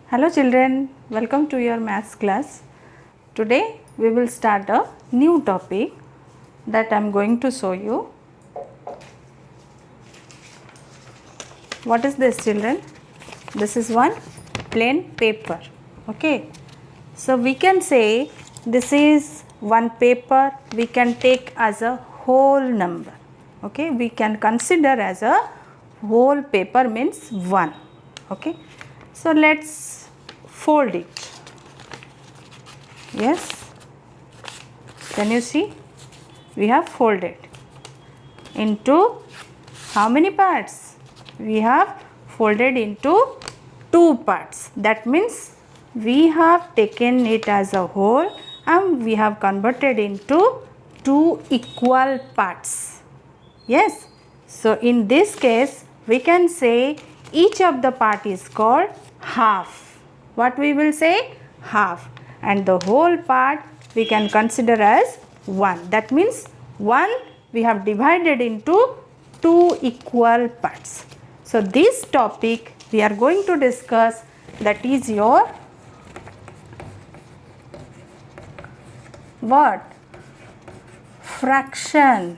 Hello children, welcome to your maths class. Today we will start a new topic that I am going to show you. What is this children? This is one plain paper. Okay. So we can say this is one paper we can take as a whole number. Okay. We can consider as a whole paper means 1. Okay. So let's fold it. Yes. Can you see? We have folded into how many parts? We have folded into 2 parts. That means we have taken it as a whole and we have converted into 2 equal parts. Yes. So in this case we can say each of the part is called half. What we will say? Half. And the whole part we can consider as 1. That means 1 we have divided into 2 equal parts. So this topic we are going to discuss, that is your what? Fraction.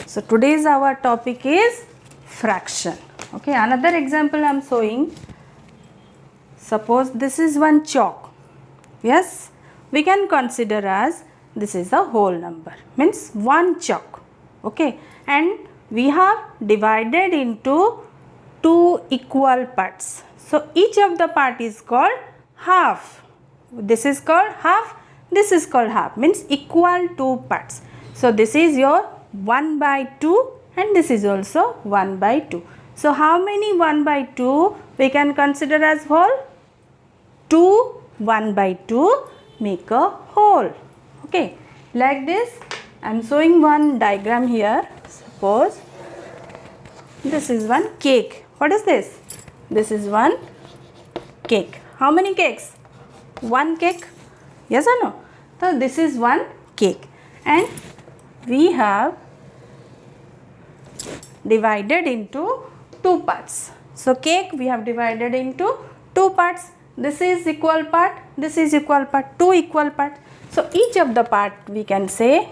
So today's our topic is fraction. Okay, another example I am showing. Suppose this is one chalk. Yes, we can consider as this is a whole number, means one chalk. Okay, and we have divided into 2 equal parts. So each of the part is called half. This is called half, this is called half, means equal 2 parts. So this is your 1 by 2 and this is also 1 by 2. So how many 1 by 2 we can consider as whole? 2 1 by 2 make a whole. Okay, like this I am showing one diagram here. Suppose this is one cake. What is this? This is one cake. How many cakes? One cake. Yes or no? So this is one cake and we have divided into 2 parts. So cake we have divided into 2 parts. This is equal part, this is equal part, 2 equal parts. So each of the part we can say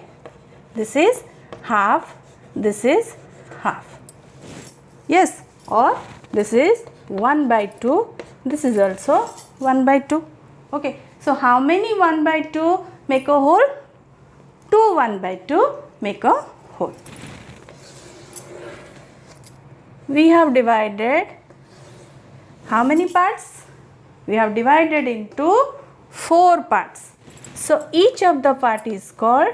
this is half, this is half. Yes, or this is 1 by 2, this is also 1 by 2. Okay, so how many 1 by 2 make a whole? 2 1 by 2 make a whole. We have divided how many parts? We have divided into 4 parts. So each of the part is called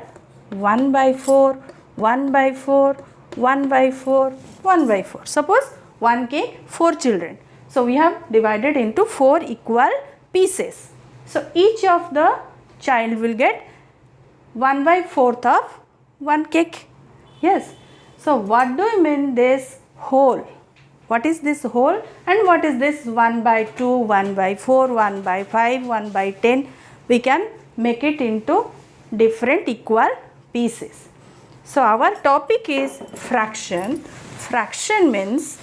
1 by 4, 1 by 4, 1 by 4, 1 by 4. Suppose one cake, 4 children. So we have divided into 4 equal pieces. So each of the child will get 1 by 4th of one cake. Yes. So what do you mean this whole? What is this whole and what is this 1 by 2, 1 by 4, 1 by 5, 1 by 10? We can make it into different equal pieces. So our topic is fraction. Fraction means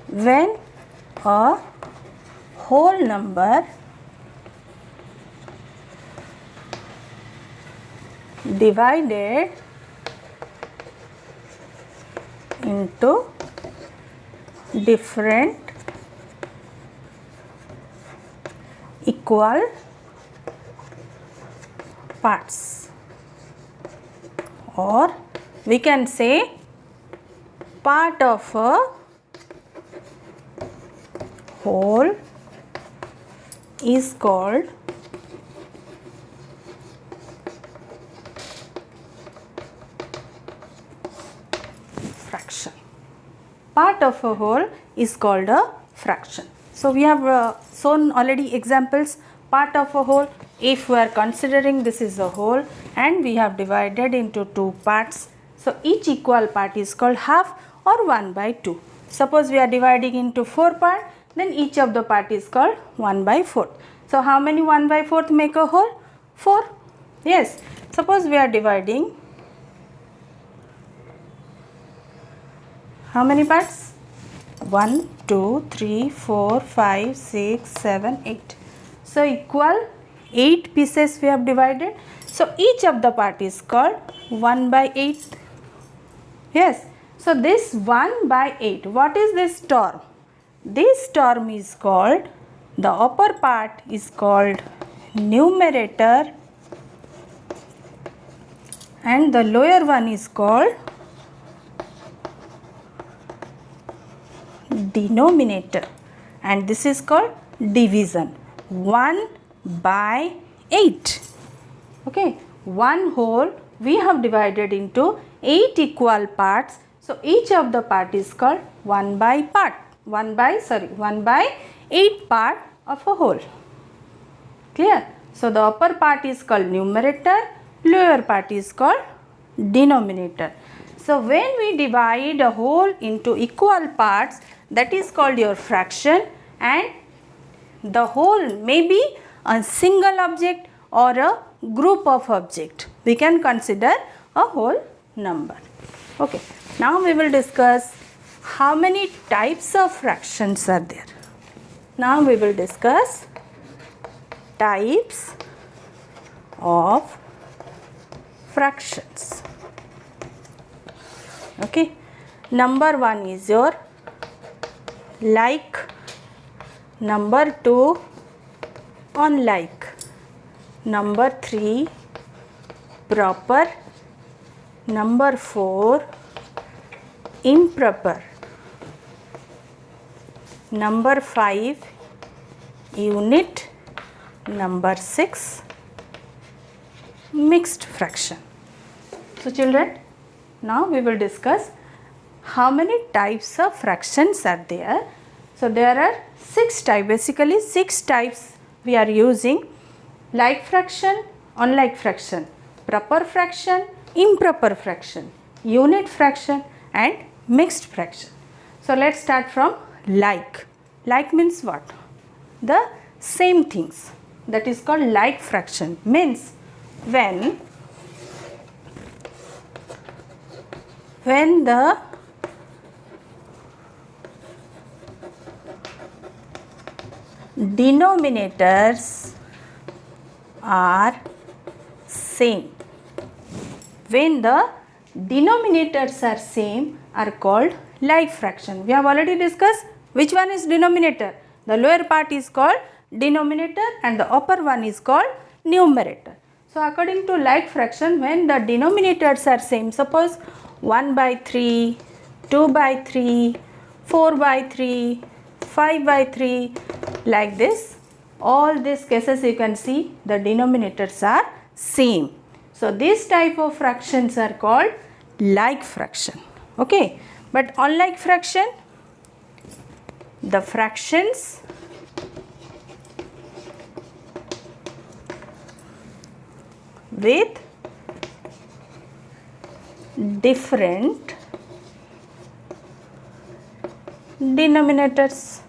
when a whole number divided into different equal parts, or we can say part of a whole is called fraction. Part of a whole is called a fraction. So we have shown already examples. Part of a whole, if we are considering this is a whole and we have divided into 2 parts. So each equal part is called half or 1 by 2. Suppose we are dividing into 4 parts, then each of the part is called 1 by 4. So how many 1 by 4th make a whole? 4. Yes. Suppose we are dividing How many parts? 1, 2, 3, 4, 5, 6, 7, 8. So equal 8 pieces we have divided. So each of the part is called 1 by 8. Yes. So this 1 by 8, what is this term? This term is called, the upper part is called numerator and the lower one is called denominator, and this is called division. 1 by 8. Okay, one whole we have divided into 8 equal parts. So each of the part is called 1 by 8 part of a whole. Clear? So the upper part is called numerator, lower part is called denominator. So when we divide a whole into equal parts, that is called your fraction, and the whole may be a single object or a group of object. We can consider a whole number. Okay. Now we will discuss how many types of fractions are there. Now we will discuss types of fractions. Okay. Number 1 is your like, number 2 unlike, number 3 proper, number 4 improper, number 5 unit, number 6 mixed fraction. So children, now we will discuss how many types of fractions are there. So there are 6 types, basically 6 types we are using: like fraction, unlike fraction, proper fraction, improper fraction, unit fraction and mixed fraction. So let's start from like. Like means what? The same things. That is called like fraction. Means when the denominators are same. When the denominators are same are called like fraction. We have already discussed which one is denominator. The lower part is called denominator and the upper one is called numerator. So according to like fraction, when the denominators are same, suppose 1 by 3, 2 by 3, 4 by 3, 5 by 3, like this, all these cases you can see the denominators are same. So this type of fractions are called like fraction. Okay, but unlike fraction, the fractions with different denominators.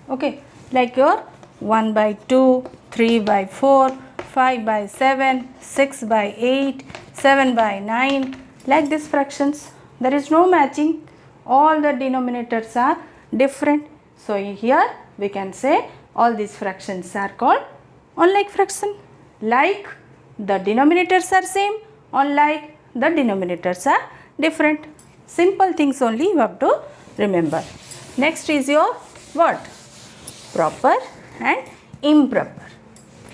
Okay, like your 1 by 2, 3 by 4, 5 by 7, 6 by 8, 7 by 9, like these fractions. There is no matching, all the denominators are different. So here we can say all these fractions are called unlike fraction. Like the denominators are same, unlike the denominators are different. Simple things only you have to remember. Next is your what? Proper and improper.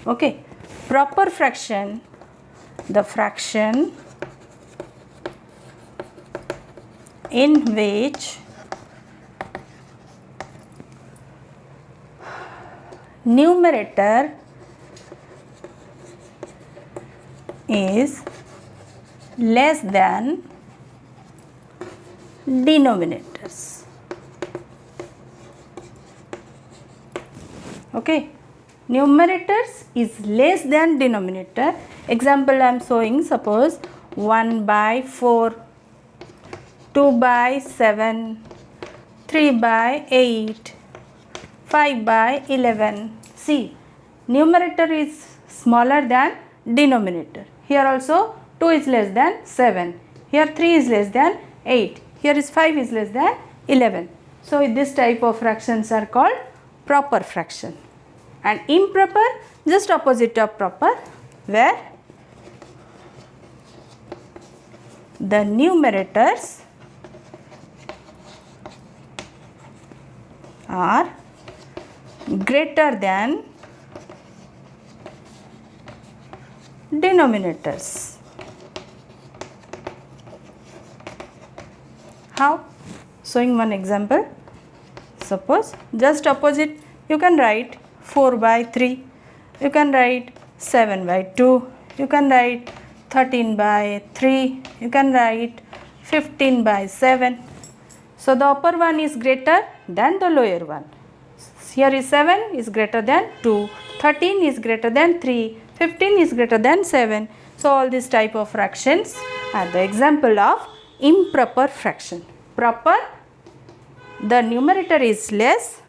Okay, proper fraction, the fraction in which numerator is less than denominators. Okay, numerators is less than denominator. Example I am showing, suppose 1 by 4, 2 by 7, 3 by 8, 5 by 11. See, numerator is smaller than denominator. Here also 2 is less than 7. Here 3 is less than 8. Here is 5 is less than 11. So this type of fractions are called proper fraction. And improper, just opposite of proper, where the numerators are greater than denominators. How? Showing one example. Suppose just opposite, you can write 4 by 3, you can write 7 by 2, you can write 13 by 3, you can write 15 by 7. So the upper one is greater than the lower one. Here is 7 is greater than 2, 13 is greater than 3, 15 is greater than 7. So all these type of fractions are the example of improper fraction. Proper, the numerator is less,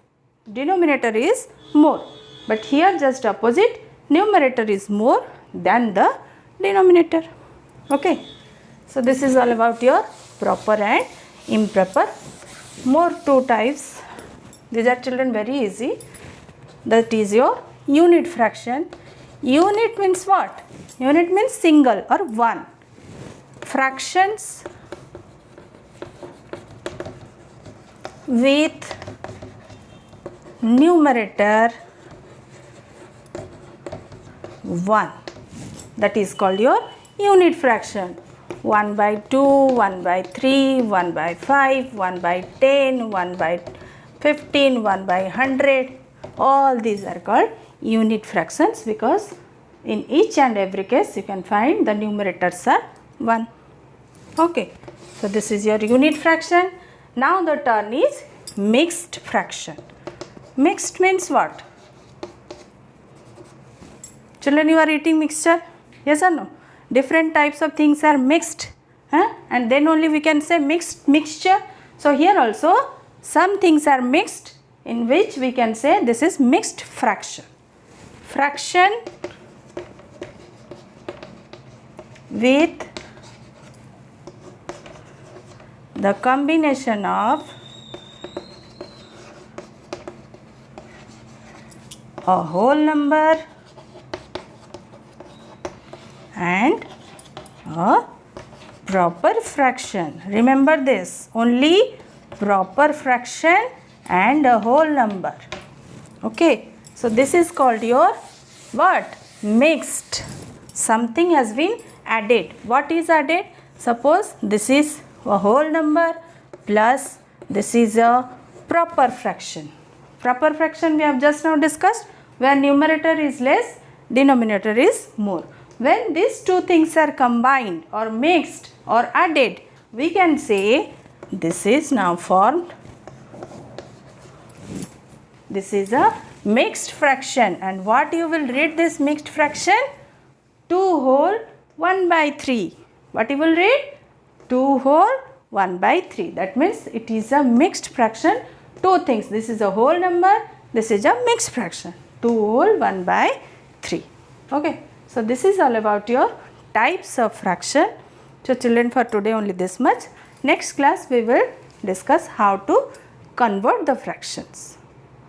denominator is more. But here just opposite, numerator is more than the denominator. Okay. So this is all about your proper and improper. More two types. These are children very easy. That is your unit fraction. Unit means what? Unit means single or one. Fractions with numerator 1, that is called your unit fraction. 1 by 2, 1 by 3, 1 by 5, 1 by 10, 1 by 15, 1 by 100. All these are called unit fractions because in each and every case you can find the numerators are 1. Okay. So this is your unit fraction. Now the turn is mixed fraction. Mixed means what? Children, you are eating mixture? Yes or no? Different types of things are mixed. And then only we can say mixture. So here also some things are mixed, in which we can say this is mixed fraction. Fraction with the combination of a whole number and a proper fraction. Remember this, only proper fraction and a whole number. Okay, so this is called your what? Mixed. Something has been added. What is added? Suppose this is a whole number plus this is a proper fraction. Proper fraction we have just now discussed, where numerator is less, denominator is more. When these two things are combined or mixed or added, we can say this is now formed. This is a mixed fraction. And what you will read this mixed fraction? 2 whole 1 by 3. What you will read? 2 whole 1 by 3. That means it is a mixed fraction. Two things. This is a whole number. This is a mixed fraction. 2 whole 1 by 3. Okay. So this is all about your types of fraction. So children, for today only this much. Next class we will discuss how to convert the fractions.